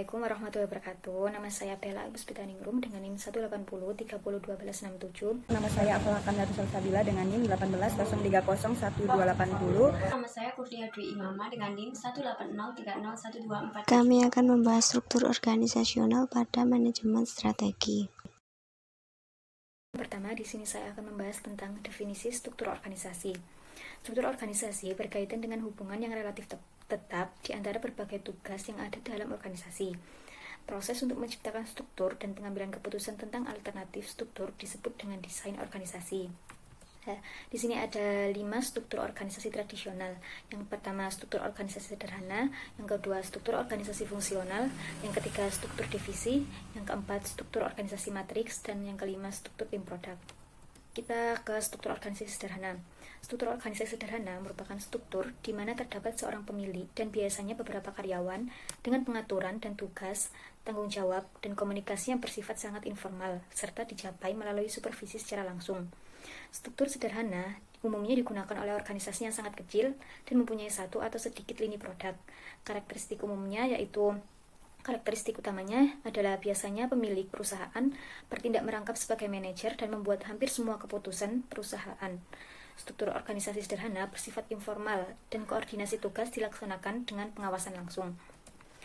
Assalamualaikum warahmatullahi wabarakatuh. Nama saya Bella Agus Pitaningrum dengan NIM 180301267. Nama saya Afla Kandar Salsabila dengan NIM 18030180. Nama saya Kurnia Dwi Imama dengan NIM 180301244. Kami akan membahas struktur organisasional pada manajemen strategi. Pertama, di sini saya akan membahas tentang definisi struktur organisasi. Struktur organisasi berkaitan dengan hubungan yang relatif tetap di antara berbagai tugas yang ada dalam organisasi. Proses untuk menciptakan struktur dan pengambilan keputusan tentang alternatif struktur disebut dengan desain organisasi. Nah, di sini ada 5 struktur organisasi tradisional. Yang pertama struktur organisasi sederhana, yang kedua struktur organisasi fungsional, yang ketiga struktur divisi, yang keempat struktur organisasi matriks, dan yang kelima struktur tim produk. Kita ke struktur organisasi sederhana. Struktur organisasi sederhana merupakan struktur di mana terdapat seorang pemilik dan biasanya beberapa karyawan dengan pengaturan dan tugas, tanggung jawab, dan komunikasi yang bersifat sangat informal, serta dicapai melalui supervisi secara langsung. Struktur sederhana umumnya digunakan oleh organisasi yang sangat kecil dan mempunyai satu atau sedikit lini produk. Karakteristik utamanya adalah biasanya pemilik perusahaan bertindak merangkap sebagai manajer dan membuat hampir semua keputusan perusahaan. Struktur organisasi sederhana bersifat informal dan koordinasi tugas dilaksanakan dengan pengawasan langsung.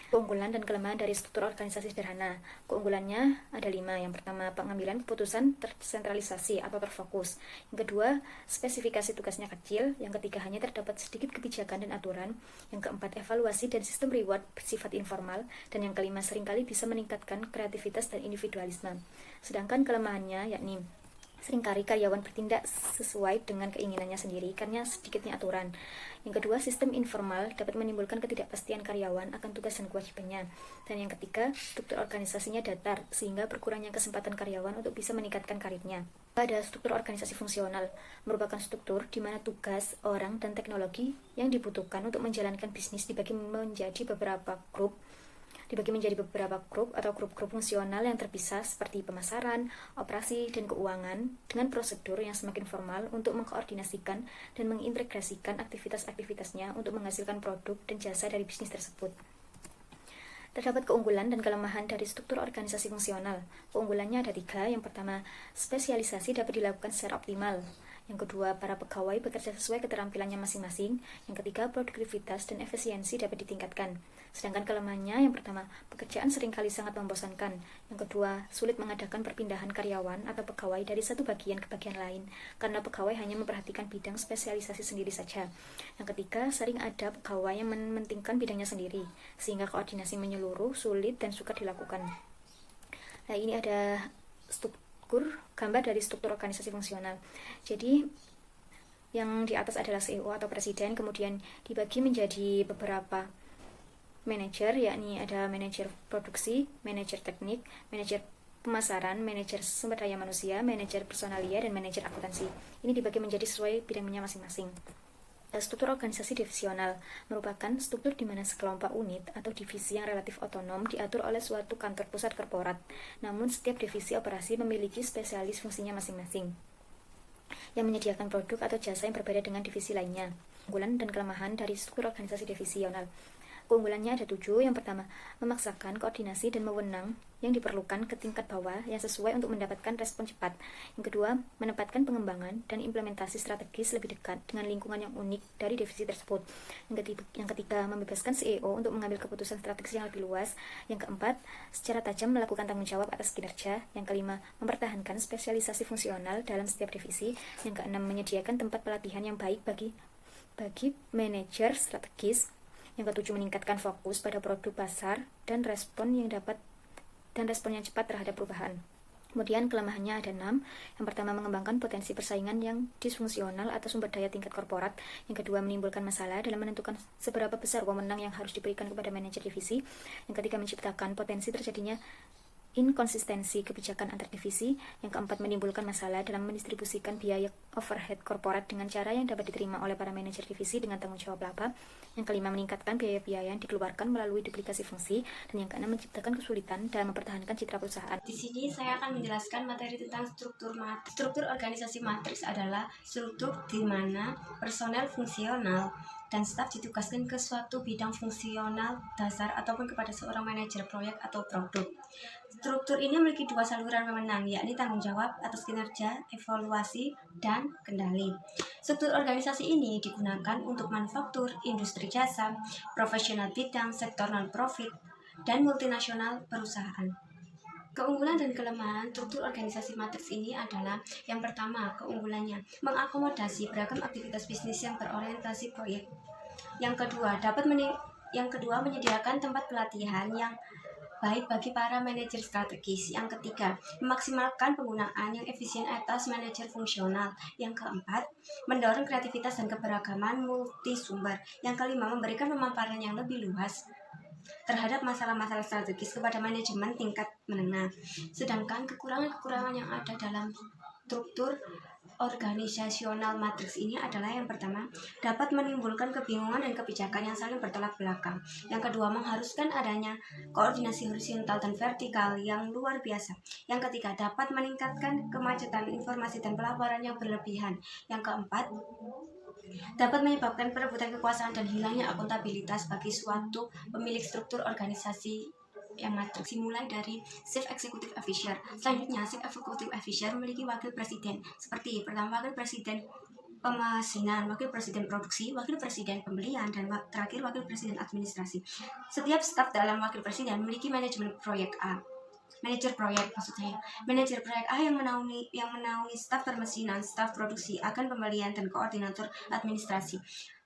Keunggulan dan kelemahan dari struktur organisasi sederhana. Keunggulannya ada 5. Yang pertama, pengambilan keputusan tersentralisasi atau terfokus. Yang kedua, spesifikasi tugasnya kecil. Yang ketiga, hanya terdapat sedikit kebijakan dan aturan. Yang keempat, evaluasi dan sistem reward bersifat informal. Dan yang kelima, seringkali bisa meningkatkan kreativitas dan individualisme. Sedangkan kelemahannya yakni seringkali karyawan bertindak sesuai dengan keinginannya sendiri karena sedikitnya aturan. Yang kedua, sistem informal dapat menimbulkan ketidakpastian karyawan akan tugas dan kewajibannya. Dan yang ketiga, struktur organisasinya datar sehingga berkurangnya kesempatan karyawan untuk bisa meningkatkan karirnya. Pada struktur organisasi fungsional merupakan struktur di mana tugas, orang, dan teknologi yang dibutuhkan untuk menjalankan bisnis dibagi menjadi beberapa grup atau grup-grup fungsional yang terpisah seperti pemasaran, operasi, dan keuangan dengan prosedur yang semakin formal untuk mengkoordinasikan dan mengintegrasikan aktivitas-aktivitasnya untuk menghasilkan produk dan jasa dari bisnis tersebut. Terdapat keunggulan dan kelemahan dari struktur organisasi fungsional. Keunggulannya ada 3. Yang pertama, spesialisasi dapat dilakukan secara optimal. Yang kedua, para pegawai bekerja sesuai keterampilannya masing-masing. Yang ketiga, produktivitas dan efisiensi dapat ditingkatkan. Sedangkan kelemahannya, yang pertama, pekerjaan seringkali sangat membosankan. Yang kedua, sulit mengadakan perpindahan karyawan atau pegawai dari satu bagian ke bagian lain, karena pegawai hanya memperhatikan bidang spesialisasi sendiri saja. Yang ketiga, sering ada pegawai yang mementingkan bidangnya sendiri, sehingga koordinasi menyeluruh, sulit, dan sukar dilakukan. Nah, ini ada gambar dari struktur organisasi fungsional. Jadi yang di atas adalah CEO atau presiden, kemudian dibagi menjadi beberapa manajer, yakni ada manajer produksi, manajer teknik, manajer pemasaran, manajer sumber daya manusia, manajer personalia, dan manajer akuntansi. Ini dibagi menjadi sesuai bidangnya masing-masing. Struktur organisasi divisional merupakan struktur di mana sekelompok unit atau divisi yang relatif otonom diatur oleh suatu kantor pusat korporat. Namun setiap divisi operasi memiliki spesialis fungsinya masing-masing yang menyediakan produk atau jasa yang berbeda dengan divisi lainnya. Keunggulan dan kelemahan dari struktur organisasi divisional. Keunggulannya ada 7. Yang pertama, memaksakan koordinasi dan wewenang yang diperlukan ke tingkat bawah yang sesuai untuk mendapatkan respon cepat. Yang kedua, menempatkan pengembangan dan implementasi strategis lebih dekat dengan lingkungan yang unik dari divisi tersebut. Yang ketiga, membebaskan CEO untuk mengambil keputusan strategis yang lebih luas. Yang keempat, secara tajam melakukan tanggung jawab atas kinerja. Yang kelima, mempertahankan spesialisasi fungsional dalam setiap divisi. Yang keenam, menyediakan tempat pelatihan yang baik bagi manajer strategis. Yang ketujuh, meningkatkan fokus pada produk pasar dan respon yang cepat terhadap perubahan. Kemudian kelemahannya ada 6. Yang pertama, mengembangkan potensi persaingan yang disfungsional atau sumber daya tingkat korporat. Yang kedua, menimbulkan masalah dalam menentukan seberapa besar wewenang yang harus diberikan kepada manajer divisi. Yang ketiga, menciptakan potensi terjadinya inkonsistensi kebijakan antar divisi. Yang keempat, menimbulkan masalah dalam mendistribusikan biaya overhead korporat dengan cara yang dapat diterima oleh para manajer divisi dengan tanggung jawab laba. Yang kelima, meningkatkan biaya-biaya yang dikeluarkan melalui duplikasi fungsi. Dan yang keenam, menciptakan kesulitan dalam mempertahankan citra perusahaan. Di sini saya akan menjelaskan materi tentang struktur matriks. Struktur organisasi matriks adalah struktur di mana personel fungsional dan staf ditugaskan ke suatu bidang fungsional dasar ataupun kepada seorang manajer proyek atau produk. Struktur ini memiliki dua saluran pemenang, yakni tanggung jawab atas kinerja, evaluasi, dan kendali. Struktur organisasi ini digunakan untuk manufaktur, industri jasa, profesional bidang, sektor non-profit, dan multinasional perusahaan. Keunggulan dan kelemahan struktur organisasi matriks ini adalah yang pertama, keunggulannya mengakomodasi beragam aktivitas bisnis yang berorientasi proyek. Yang kedua, menyediakan tempat pelatihan yang baik bagi para manajer strategis. Yang ketiga, memaksimalkan penggunaan yang efisien atas manajer fungsional. Yang keempat, mendorong kreativitas dan keberagaman multisumber. Yang kelima, memberikan pemaparan yang lebih luas terhadap masalah-masalah strategis kepada manajemen tingkat menengah. Sedangkan kekurangan-kekurangan yang ada dalam struktur organisasional matriks ini adalah yang pertama, dapat menimbulkan kebingungan dan kebijakan yang saling bertolak belakang. Yang kedua, mengharuskan adanya koordinasi horizontal dan vertikal yang luar biasa. Yang ketiga, dapat meningkatkan kemacetan informasi dan pelaporan yang berlebihan. Yang keempat, dapat menyebabkan perebutan kekuasaan dan hilangnya akuntabilitas bagi suatu pemilik struktur organisasi yang matriks. Dimulai dari Chief Executive Officer. Selanjutnya, Chief Executive Officer memiliki wakil presiden seperti pertama, wakil presiden pemesinan, wakil presiden produksi, wakil presiden pembelian, dan terakhir wakil presiden administrasi. Setiap staf dalam wakil presiden memiliki manajemen proyek A. Manajer proyek Manajer proyek A yang menaungi staf permesinan, staf produksi, agen pembelian, dan koordinator administrasi.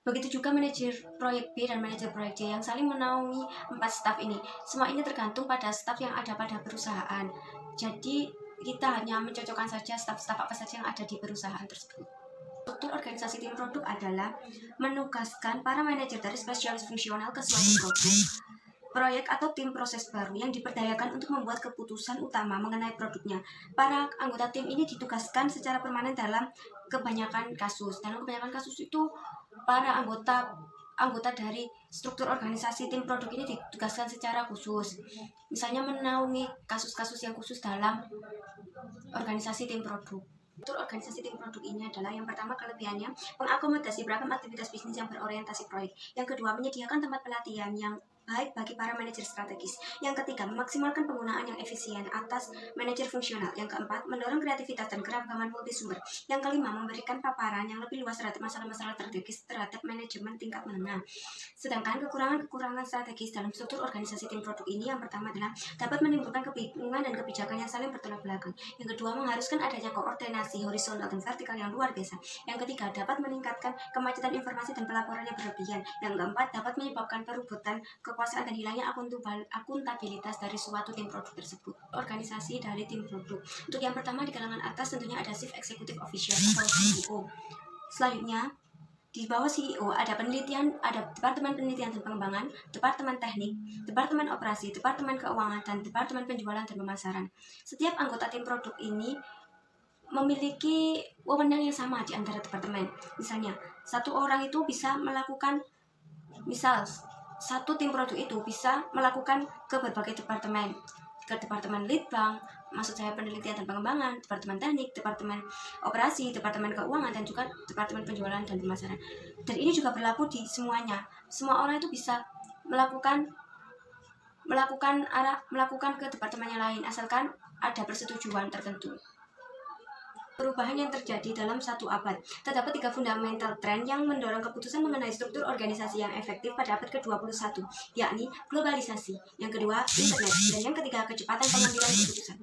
Begitu juga manajer proyek B dan manajer proyek C yang saling menaungi 4 staf ini. Semua ini tergantung pada staf yang ada pada perusahaan. Jadi kita hanya mencocokkan saja staf-staf apa saja yang ada di perusahaan tersebut. Struktur organisasi tim produk adalah menugaskan para manajer dari spesialis fungsional ke suatu produk, proyek atau tim proses baru yang diperdayakan untuk membuat keputusan utama mengenai produknya. Para anggota tim ini ditugaskan secara permanen dalam kebanyakan kasus. Dalam kebanyakan kasus itu para anggota dari struktur organisasi tim produk ini ditugaskan secara khusus. Misalnya menaungi kasus-kasus yang khusus dalam organisasi tim produk. Struktur organisasi tim produk ini adalah yang pertama, kelebihannya mengakomodasi beragam aktivitas bisnis yang berorientasi proyek. Yang kedua, menyediakan tempat pelatihan yang baik bagi para manajer strategis. Yang ketiga, memaksimalkan penggunaan yang efisien atas manajer fungsional. Yang keempat, mendorong kreativitas dan keragaman multisumber. Yang kelima, memberikan paparan yang lebih luas terhadap masalah-masalah strategis terhadap manajemen tingkat menengah. Sedangkan kekurangan-kekurangan strategis dalam struktur organisasi tim produk ini yang pertama adalah dapat menimbulkan kebingungan dan kebijakan yang saling bertolak belakang. Yang kedua, mengharuskan adanya koordinasi horizontal dan vertikal yang luar biasa. Yang ketiga, dapat meningkatkan kemacetan informasi dan pelaporan yang berlebihan. Yang keempat, dapat menyebabkan perebutan kekuasaan dan hilangnya akuntabilitas dari suatu tim produk tersebut. Organisasi dari tim produk. Untuk yang pertama, di kalangan atas tentunya ada Chief Executive Officer atau CEO. Selanjutnya, di bawah CEO ada Departemen Penelitian dan Pengembangan, Departemen Teknik, Departemen Operasi, Departemen Keuangan, dan Departemen Penjualan dan Pemasaran. Setiap anggota tim produk ini memiliki wewenang yang sama di antara departemen. Misalnya, satu orang itu bisa melakukan, satu tim produk itu bisa melakukan ke berbagai departemen, ke departemen lead bank, maksud saya penelitian dan pengembangan, departemen teknik, departemen operasi, departemen keuangan, dan juga departemen penjualan dan pemasaran. Dan ini juga berlaku di semuanya. Semua orang itu bisa melakukan ke departemen yang lain asalkan ada persetujuan tertentu. Perubahan yang terjadi dalam satu abad. Terdapat 3 fundamental trend yang mendorong keputusan mengenai struktur organisasi yang efektif pada abad ke-21, yakni globalisasi, yang kedua internet, dan yang ketiga kecepatan pengambilan keputusan.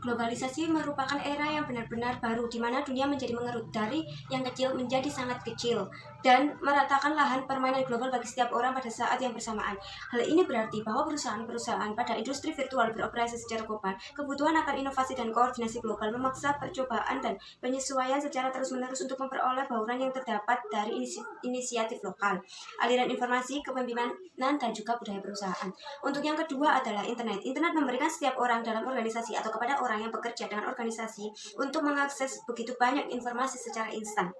Globalisasi merupakan era yang benar-benar baru, di mana dunia menjadi mengerut dari yang kecil menjadi sangat kecil dan meratakan lahan permainan global bagi setiap orang pada saat yang bersamaan. Hal ini berarti bahwa perusahaan-perusahaan pada industri virtual beroperasi secara global. Kebutuhan akan inovasi dan koordinasi global memaksa percobaan dan penyesuaian secara terus-menerus untuk memperoleh bauran yang terdapat dari inisiatif lokal, aliran informasi, kepemimpinan, dan juga budaya perusahaan. Untuk yang kedua adalah internet. Internet memberikan setiap orang dalam organisasi atau kepada orang yang bekerja dengan organisasi untuk mengakses begitu banyak informasi secara instan.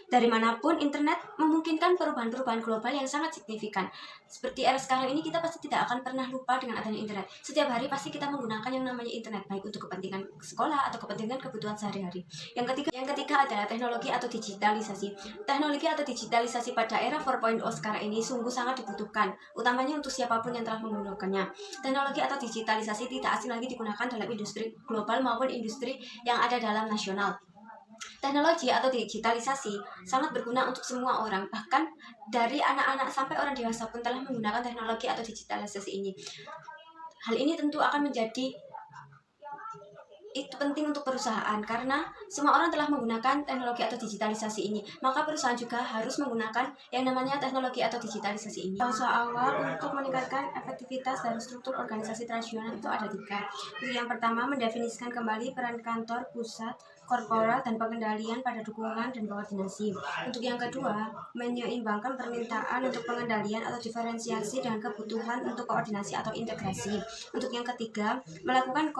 Dari manapun, internet memungkinkan perubahan-perubahan global yang sangat signifikan. Seperti era sekarang ini, kita pasti tidak akan pernah lupa dengan adanya internet. Setiap hari pasti kita menggunakan yang namanya internet, baik untuk kepentingan sekolah atau kepentingan kebutuhan sehari-hari. Yang ketiga adalah teknologi atau digitalisasi. Teknologi atau digitalisasi pada era 4.0 sekarang ini sungguh sangat dibutuhkan, utamanya untuk siapapun yang telah menggunakannya. Teknologi atau digitalisasi tidak asing lagi digunakan dalam industri global maupun industri yang ada dalam nasional. Teknologi atau digitalisasi sangat berguna untuk semua orang, bahkan dari anak-anak sampai orang dewasa pun telah menggunakan teknologi atau digitalisasi ini. Hal ini tentu akan menjadi penting untuk perusahaan karena semua orang telah menggunakan teknologi atau digitalisasi ini, maka perusahaan juga harus menggunakan yang namanya teknologi atau digitalisasi ini. Usaha awal untuk meningkatkan efektivitas dari struktur organisasi tradisional itu ada 3. Yang pertama, mendefinisikan kembali peran kantor, pusat, korporat, dan pengendalian pada dukungan dan koordinasi. Untuk yang kedua, menyeimbangkan permintaan untuk pengendalian atau diferensiasi dengan kebutuhan untuk koordinasi atau integrasi. Untuk yang ketiga, melakukan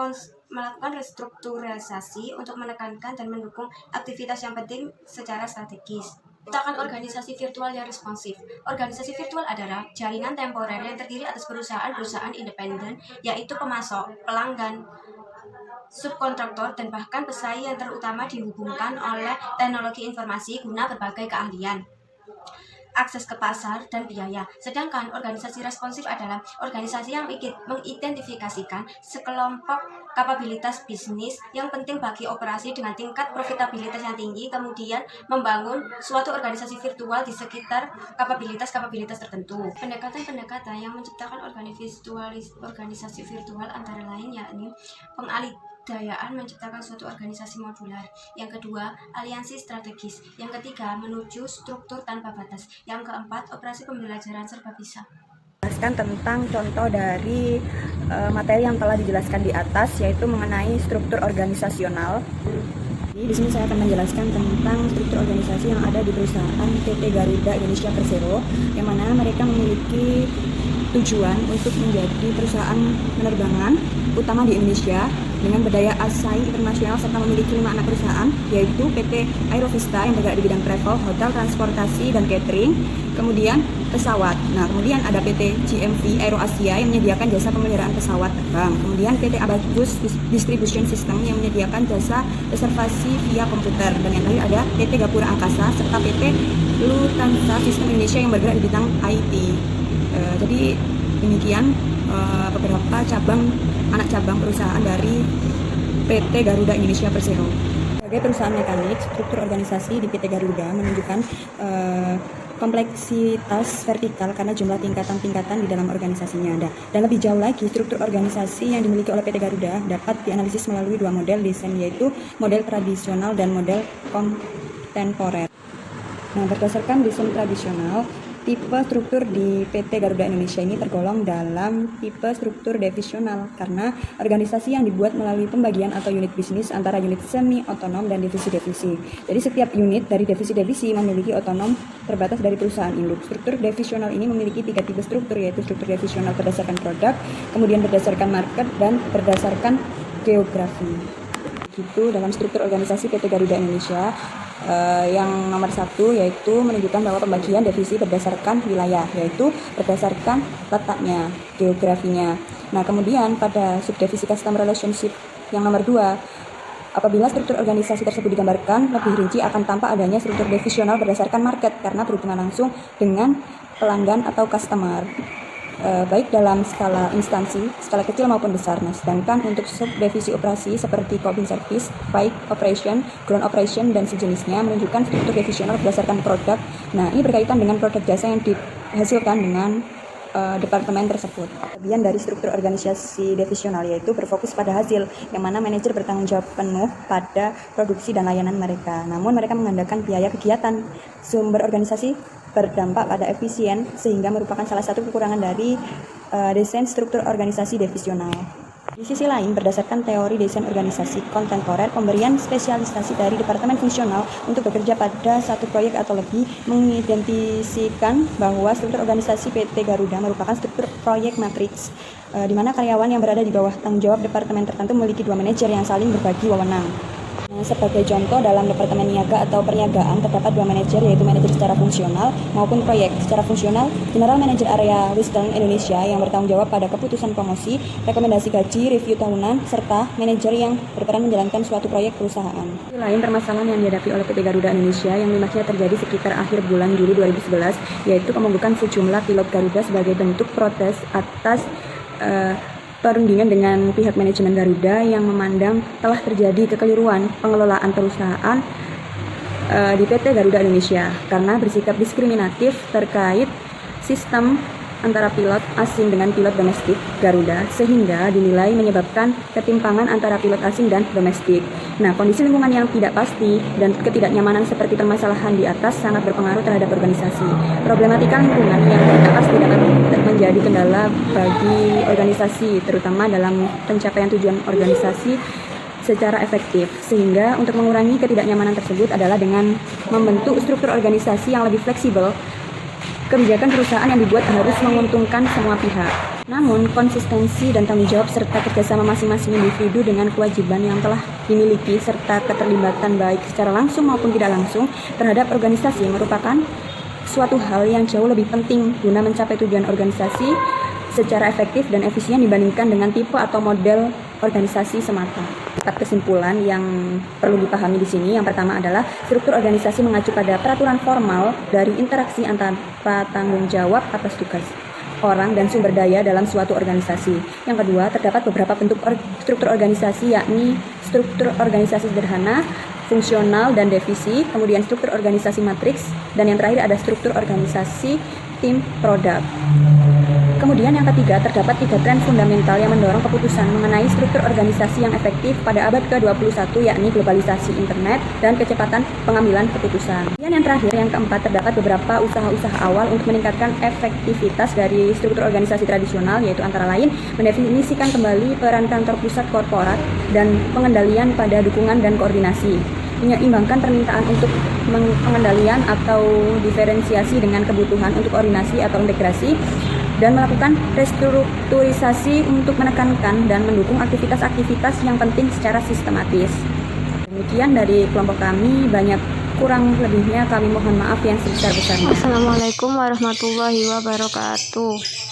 restrukturisasi untuk menekankan dan mendukung aktivitas yang penting secara strategis. Ciptakan organisasi virtual yang responsif. Organisasi virtual adalah jaringan temporer yang terdiri atas perusahaan-perusahaan independen, yaitu pemasok, pelanggan, subkontraktor, dan bahkan pesaing yang terutama dihubungkan oleh teknologi informasi guna berbagai keahlian, akses ke pasar, dan biaya. Sedangkan organisasi responsif adalah organisasi yang mengidentifikasikan sekelompok kapabilitas bisnis yang penting bagi operasi dengan tingkat profitabilitas yang tinggi, kemudian membangun suatu organisasi virtual di sekitar kapabilitas tertentu. Pendekatan-pendekatan yang menciptakan organisasi virtual antara lain yakni pengalih-dayaan menciptakan suatu organisasi modular. Yang kedua, aliansi strategis. Yang ketiga, menuju struktur tanpa batas. Yang keempat, operasi pembelajaran serba bisa. Jelaskan tentang contoh dari materi yang telah dijelaskan di atas, yaitu mengenai struktur organisasional. Di sini saya akan menjelaskan tentang struktur organisasi yang ada di perusahaan PT Garuda Indonesia Persero, yang mana mereka memiliki tujuan untuk menjadi perusahaan penerbangan utama di Indonesia dengan berdaya saing internasional serta memiliki 5 anak perusahaan, yaitu PT Aerovista yang bergerak di bidang travel, hotel, transportasi, dan catering, kemudian pesawat. Nah, kemudian ada PT GMV Aero Asia yang menyediakan jasa pemeliharaan pesawat terbang, kemudian PT Abacus Distribution System yang menyediakan jasa reservasi via komputer, dan yang terakhir ada PT Gapura Angkasa serta PT Lufthansa Sistem Indonesia yang bergerak di bidang IT. Jadi demikian beberapa anak cabang perusahaan dari PT Garuda Indonesia Persero. Sebagai perusahaan mekanik, struktur organisasi di PT Garuda menunjukkan kompleksitas vertikal karena jumlah tingkatan-tingkatan di dalam organisasinya ada. Dan lebih jauh lagi, struktur organisasi yang dimiliki oleh PT Garuda dapat dianalisis melalui 2 model desain, yaitu model tradisional dan model kontemporer. Nah, berdasarkan desain tradisional, tipe struktur di PT Garuda Indonesia ini tergolong dalam tipe struktur divisional karena organisasi yang dibuat melalui pembagian atau unit bisnis antara unit semi-otonom dan divisi-divisi. Jadi setiap unit dari divisi-divisi memiliki otonom terbatas dari perusahaan induk. Struktur divisional ini memiliki 3 tipe struktur, yaitu struktur divisional berdasarkan produk, kemudian berdasarkan market, dan berdasarkan geografi. Gitu dalam struktur organisasi PT Garuda Indonesia. Yang nomor 1 yaitu menunjukkan bahwa pembagian divisi berdasarkan wilayah, yaitu berdasarkan letaknya, geografinya. Nah, kemudian pada subdivisi custom relationship yang nomor 2, apabila struktur organisasi tersebut digambarkan lebih rinci akan tampak adanya struktur divisional berdasarkan market karena berhubungan langsung dengan pelanggan atau customer, baik dalam skala instansi, skala kecil maupun besar. Nah, sedangkan untuk subdivisi operasi seperti cabin service, flight operation, ground operation, dan sejenisnya menunjukkan struktur divisional berdasarkan produk. Nah, ini berkaitan dengan produk jasa yang dihasilkan dengan departemen tersebut. Bagian dari struktur organisasi divisional yaitu berfokus pada hasil, yang mana manajer bertanggung jawab penuh pada produksi dan layanan mereka. Namun mereka mengandalkan biaya kegiatan. Sumber organisasi berdampak pada efisien sehingga merupakan salah satu kekurangan dari desain struktur organisasi divisional. Di sisi lain, berdasarkan teori desain organisasi kontemporer, pemberian spesialisasi dari departemen fungsional untuk bekerja pada satu proyek atau lebih mengidentifikasikan bahwa struktur organisasi PT Garuda merupakan struktur proyek matriks, di mana karyawan yang berada di bawah tanggung jawab departemen tertentu memiliki 2 manajer yang saling berbagi wewenang. Sebagai contoh, dalam departemen niaga atau perniagaan terdapat 2 manajer, yaitu manajer secara fungsional maupun proyek. Secara fungsional, General Manager Area Western Indonesia yang bertanggung jawab pada keputusan promosi, rekomendasi gaji, review tahunan, serta manajer yang berperan menjalankan suatu proyek perusahaan. Lain permasalahan yang dihadapi oleh PT Garuda Indonesia yang limaknya terjadi sekitar akhir bulan Juli 2011, yaitu pemogokan sejumlah pilot Garuda sebagai bentuk protes atas perundingan dengan pihak manajemen Garuda yang memandang telah terjadi kekeliruan pengelolaan perusahaan di PT Garuda Indonesia karena bersikap diskriminatif terkait sistem antara pilot asing dengan pilot domestik Garuda, sehingga dinilai menyebabkan ketimpangan antara pilot asing dan domestik. Nah, kondisi lingkungan yang tidak pasti dan ketidaknyamanan seperti permasalahan di atas sangat berpengaruh terhadap organisasi. Problematika lingkungan yang tidak pasti dapat menjadi kendala bagi organisasi, terutama dalam pencapaian tujuan organisasi secara efektif. Sehingga untuk mengurangi ketidaknyamanan tersebut adalah dengan membentuk struktur organisasi yang lebih fleksibel. Kebijakan perusahaan yang dibuat harus menguntungkan semua pihak. Namun, konsistensi dan tanggung jawab serta kerjasama masing-masing individu dengan kewajiban yang telah dimiliki serta keterlibatan baik secara langsung maupun tidak langsung terhadap organisasi merupakan suatu hal yang jauh lebih penting guna mencapai tujuan organisasi secara efektif dan efisien dibandingkan dengan tipe atau model organisasi semata. 4 kesimpulan yang perlu dipahami di sini. Yang pertama adalah struktur organisasi mengacu pada peraturan formal dari interaksi antara tanggung jawab atas tugas orang dan sumber daya dalam suatu organisasi. Yang kedua, terdapat beberapa bentuk struktur organisasi, yakni struktur organisasi sederhana, fungsional, dan divisi, kemudian struktur organisasi matriks, dan yang terakhir ada struktur organisasi tim produk. Kemudian yang ketiga, terdapat 3 tren fundamental yang mendorong keputusan mengenai struktur organisasi yang efektif pada abad ke-21, yakni globalisasi internet dan kecepatan pengambilan keputusan. Dan yang terakhir, yang keempat, terdapat beberapa usaha-usaha awal untuk meningkatkan efektivitas dari struktur organisasi tradisional, yaitu antara lain mendefinisikan kembali peran kantor pusat korporat dan pengendalian pada dukungan dan koordinasi, menyeimbangkan permintaan untuk pengendalian atau diferensiasi dengan kebutuhan untuk koordinasi atau integrasi, dan melakukan restrukturisasi untuk menekankan dan mendukung aktivitas-aktivitas yang penting secara sistematis. Demikian dari kelompok kami, banyak kurang lebihnya kami mohon maaf yang sebesar-besarnya. Assalamualaikum warahmatullahi wabarakatuh.